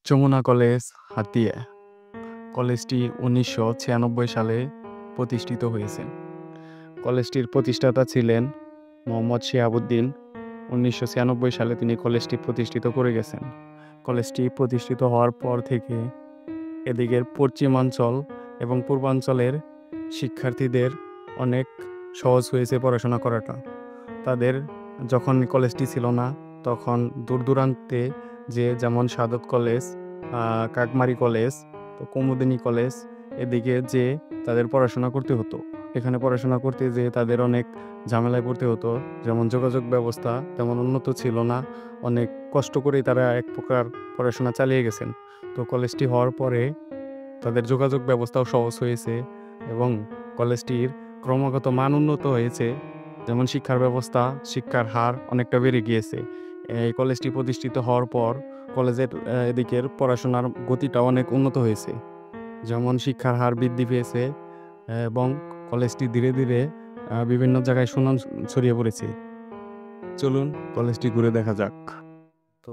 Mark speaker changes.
Speaker 1: Jamuna college Hatiya. কলেজটি ১৯৯৬ সালে প্রতিষ্ঠিত হয়েছে। কলেজটির প্রতিষ্ঠাতা ছিলেন মোহাম্মদ শিহাবুদ্দিন। ১৯৯৬ সালে তিনি কলেজটি প্রতিষ্ঠিত করে গেছেন। কলেজটি প্রতিষ্ঠিত হওয়ার পর থেকে এদিকের পশ্চিমাঞ্চল এবং পূর্বাঞ্চলের শিক্ষার্থীদের অনেক সহজ হয়েছে পড়াশোনা করাটা। তাদের যখন কলেজটি ছিল না তখন দূর দূরান্তে যেমন সাদত কলেজ, কাকমারি কলেজ, তো কুমুদিনী কলেজ, এদিকে যে তাদের পড়াশোনা করতে হতো। এখানে পড়াশোনা করতে যেয়ে তাদের অনেক ঝামেলায় পড়তে হতো, যেমন যোগাযোগ ব্যবস্থা তেমন উন্নত ছিল না। অনেক কষ্ট করেই তারা এক প্রকার পড়াশোনা চালিয়ে গেছেন। তো কলেজটি হওয়ার পরে তাদের যোগাযোগ ব্যবস্থাও সহজ হয়েছে এবং কলেজটির ক্রমাগত মান উন্নত হয়েছে। যেমন শিক্ষার ব্যবস্থা, শিক্ষার হার অনেকটা বেড়ে গিয়েছে। এই কলেজটি প্রতিষ্ঠিত হওয়ার পর কলেজের এদিকের পড়াশোনার গতিটা অনেক উন্নত হয়েছে। যেমন শিক্ষার হার বৃদ্ধি পেয়েছে এবং কলেজটি ধীরে ধীরে বিভিন্ন জায়গায় সুনাম ছড়িয়ে পড়েছে। চলুন কলেজটি ঘুরে দেখা যাক। তো